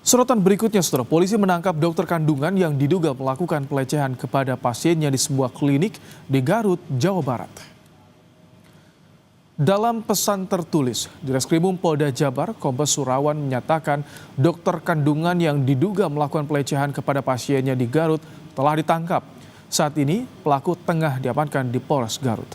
Sorotan berikutnya, saudara, polisi menangkap dokter kandungan yang diduga melakukan pelecehan kepada pasiennya di sebuah klinik di Garut, Jawa Barat. Dalam pesan tertulis, Direskrimum Polda Jabar, Kombes Surawan menyatakan dokter kandungan yang diduga melakukan pelecehan kepada pasiennya di Garut telah ditangkap. Saat ini pelaku tengah diamankan di Polres Garut.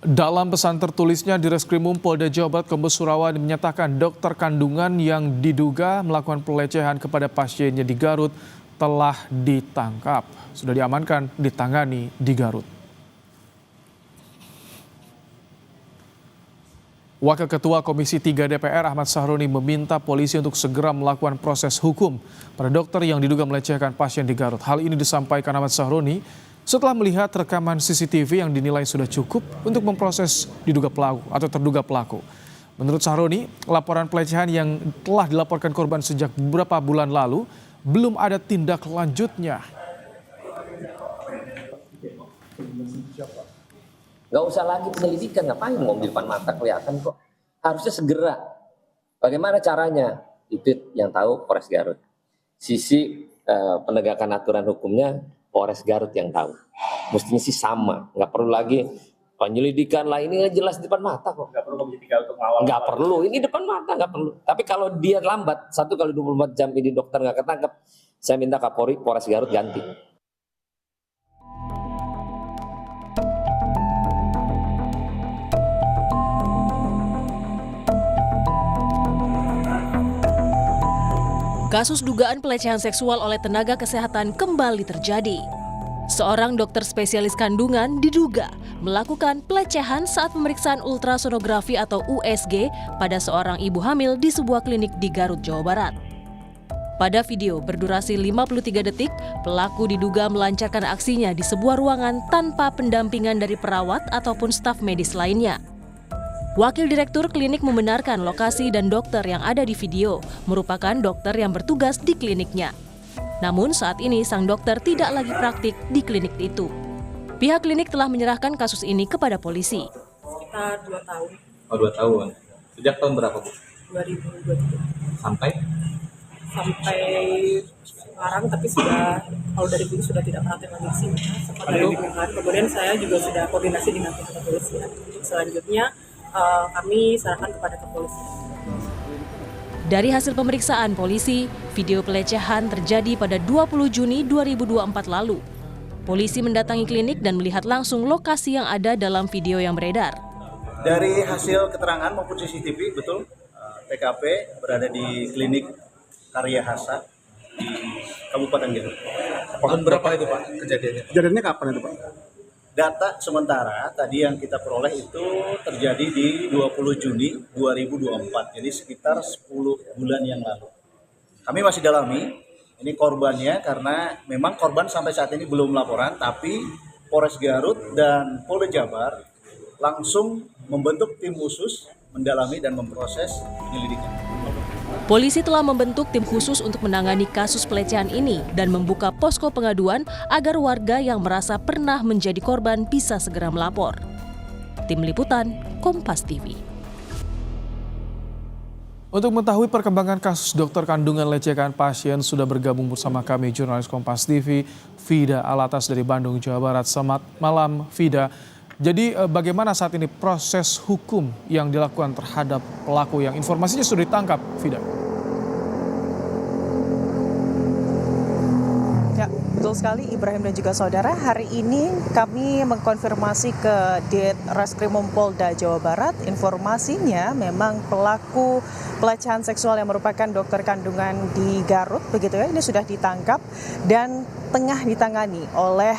Dalam pesan tertulisnya, Direskrimum Polda Jawa Barat, Kombes Surawan menyatakan dokter kandungan yang diduga melakukan pelecehan kepada pasiennya di Garut telah ditangkap. Sudah diamankan, ditangani di Garut. Wakil Ketua Komisi 3 DPR Ahmad Sahroni meminta polisi untuk segera melakukan proses hukum pada dokter yang diduga melecehkan pasien di Garut. Hal ini disampaikan Ahmad Sahroni setelah melihat rekaman CCTV yang dinilai sudah cukup untuk memproses diduga pelaku atau terduga pelaku. Menurut Sahroni, laporan pelecehan yang telah dilaporkan korban sejak beberapa bulan lalu belum ada tindak lanjutnya. Nggak usah lagi penyelidikan, ngapain ngomong di depan mata kelihatan kok. Harusnya segera. Bagaimana caranya? Itu yang tahu Polres Garut. Sisi penegakan aturan hukumnya Polres Garut yang tahu. Mestinya sih sama, nggak perlu lagi penyelidikan lah, ini jelas di depan mata kok. Nggak perlu Komisi 3 untuk mengawal. Nggak perlu, ini depan mata nggak perlu. Tapi kalau dia lambat, 1x24 jam ini dokter nggak ketangkep, saya minta Kapolri Polres Garut ganti. Kasus dugaan pelecehan seksual oleh tenaga kesehatan kembali terjadi. Seorang dokter spesialis kandungan diduga melakukan pelecehan saat pemeriksaan ultrasonografi atau USG pada seorang ibu hamil di sebuah klinik di Garut, Jawa Barat. Pada video berdurasi 53 detik, pelaku diduga melancarkan aksinya di sebuah ruangan tanpa pendampingan dari perawat ataupun staf medis lainnya. Wakil Direktur Klinik membenarkan lokasi dan dokter yang ada di video merupakan dokter yang bertugas di kliniknya. Namun saat ini sang dokter tidak lagi praktik di klinik itu. Pihak klinik telah menyerahkan kasus ini kepada polisi. Sekitar 2 tahun. Oh, 2 tahun. Sejak tahun berapa, Bu? 2023. Sampai Sekarang, tapi kalau dari dulu sudah tidak praktek lagi di sini. Seperti lingkungan. Kemudian saya juga sudah koordinasi dengan pihak kepolisian. Selanjutnya kami serahkan kepada kepolisian. Dari hasil pemeriksaan polisi, video pelecehan terjadi pada 20 Juni 2024 lalu. Polisi mendatangi klinik dan melihat langsung lokasi yang ada dalam video yang beredar. Dari hasil keterangan maupun CCTV, betul, TKP berada di klinik Karya Hasa di Kabupaten Garut. tahun berapa itu, Pak, kejadiannya? Kejadiannya kapan itu, Pak? Data sementara tadi yang kita peroleh itu terjadi di 20 Juni 2024, jadi sekitar 10 bulan yang lalu. Kami masih dalami ini korbannya karena memang korban sampai saat ini belum laporan, tapi Polres Garut dan Polda Jabar langsung membentuk tim khusus mendalami dan memproses penyelidikan. Polisi telah membentuk tim khusus untuk menangani kasus pelecehan ini dan membuka posko pengaduan agar warga yang merasa pernah menjadi korban bisa segera melapor. Tim Liputan, Kompas TV. Untuk mengetahui perkembangan kasus dokter kandungan lecehkan pasien, sudah bergabung bersama kami jurnalis Kompas TV, Fida Alatas dari Bandung, Jawa Barat. Selamat malam, Fida. Jadi bagaimana saat ini proses hukum yang dilakukan terhadap pelaku yang informasinya sudah ditangkap, Fida? Ya, betul sekali Ibrahim dan juga saudara. Hari ini kami mengkonfirmasi ke Direskrimum Polda Jawa Barat. Informasinya memang pelaku pelecehan seksual yang merupakan dokter kandungan di Garut, begitu ya, ini sudah ditangkap dan tengah ditangani oleh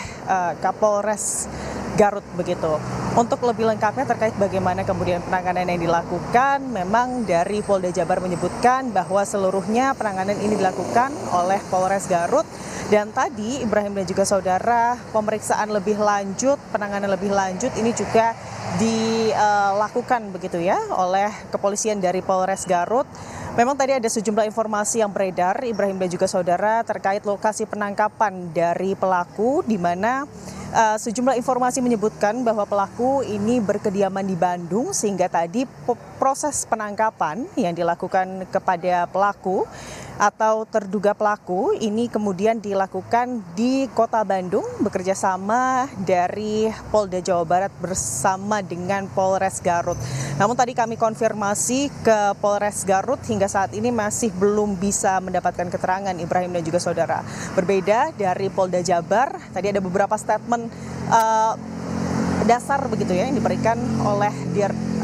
Kapolres Garut begitu. Untuk lebih lengkapnya terkait bagaimana kemudian penanganan yang dilakukan, memang dari Polda Jabar menyebutkan bahwa seluruhnya penanganan ini dilakukan oleh Polres Garut. Dan tadi Ibrahim dan juga saudara, pemeriksaan lebih lanjut, penanganan lebih lanjut ini juga dilakukan begitu ya oleh kepolisian dari Polres Garut. Memang tadi ada sejumlah informasi yang beredar, Ibrahim dan juga saudara, terkait lokasi penangkapan dari pelaku, di mana sejumlah informasi menyebutkan bahwa pelaku ini berkediaman di Bandung sehingga tadi proses penangkapan yang dilakukan kepada pelaku atau terduga pelaku ini kemudian dilakukan di Kota Bandung bekerja sama dari Polda Jawa Barat bersama dengan Polres Garut. Namun tadi kami konfirmasi ke Polres Garut hingga saat ini masih belum bisa mendapatkan keterangan Ibrahim dan juga saudara. Berbeda dari Polda Jabar, tadi ada beberapa statement dasar begitu ya yang diberikan oleh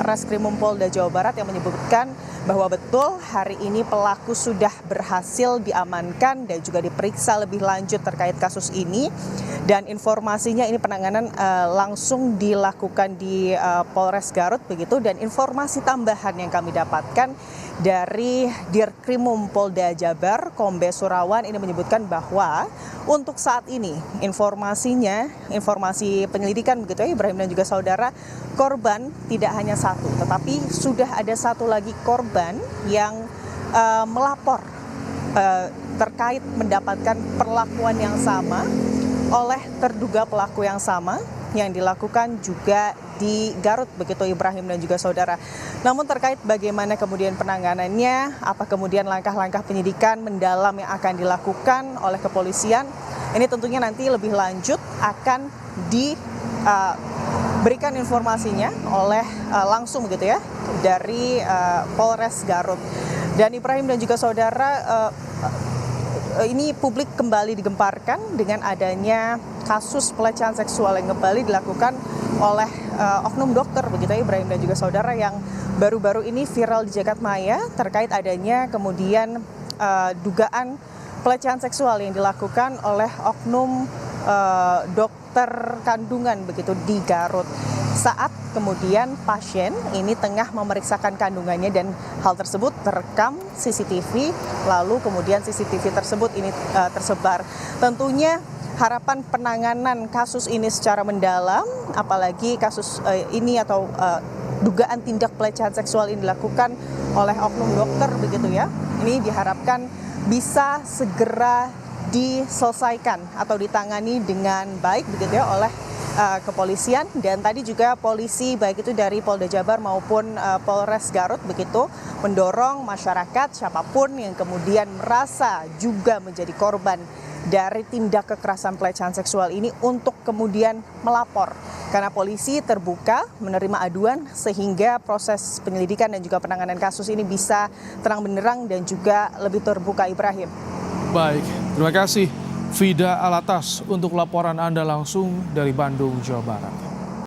Reskrimum Polda Jawa Barat yang menyebutkan bahwa betul hari ini pelaku sudah berhasil diamankan dan juga diperiksa lebih lanjut terkait kasus ini, dan informasinya ini penanganan langsung dilakukan di Polres Garut begitu. Dan informasi tambahan yang kami dapatkan dari Dirkrimum Polda Jabar Kombes Surawan ini menyebutkan bahwa untuk saat ini informasi penyelidikan begitu ya Ibrahim dan juga saudara, korban tidak hanya satu tetapi sudah ada satu lagi korban yang melapor terkait mendapatkan perlakuan yang sama oleh terduga pelaku yang sama yang dilakukan juga di Garut begitu Ibrahim dan juga saudara. Namun terkait bagaimana kemudian penanganannya, apa kemudian langkah-langkah penyidikan mendalam yang akan dilakukan oleh kepolisian, ini tentunya nanti lebih lanjut akan diberikan informasinya oleh langsung begitu ya dari Polres Garut. Dan Ibrahim dan juga saudara, ini publik kembali digemparkan dengan adanya kasus pelecehan seksual yang kembali dilakukan oleh oknum dokter begitu ya Ibrahim dan juga saudara, yang baru-baru ini viral di jagat maya terkait adanya kemudian dugaan pelecehan seksual yang dilakukan oleh oknum dokter kandungan begitu di Garut saat kemudian pasien ini tengah memeriksakan kandungannya, dan hal tersebut terekam CCTV, lalu kemudian CCTV tersebut ini tersebar. Tentunya harapan penanganan kasus ini secara mendalam, apalagi kasus ini atau dugaan tindak pelecehan seksual ini dilakukan oleh oknum dokter begitu ya, ini diharapkan bisa segera diselesaikan atau ditangani dengan baik begitu ya oleh kepolisian. Dan tadi juga polisi baik itu dari Polda Jabar maupun Polres Garut begitu mendorong masyarakat siapapun yang kemudian merasa juga menjadi korban dari tindak kekerasan pelecehan seksual ini untuk kemudian melapor, karena polisi terbuka menerima aduan sehingga proses penyelidikan dan juga penanganan kasus ini bisa terang benderang dan juga lebih terbuka. Ibrahim. Baik, terima kasih Vida Alatas untuk laporan Anda langsung dari Bandung, Jawa Barat.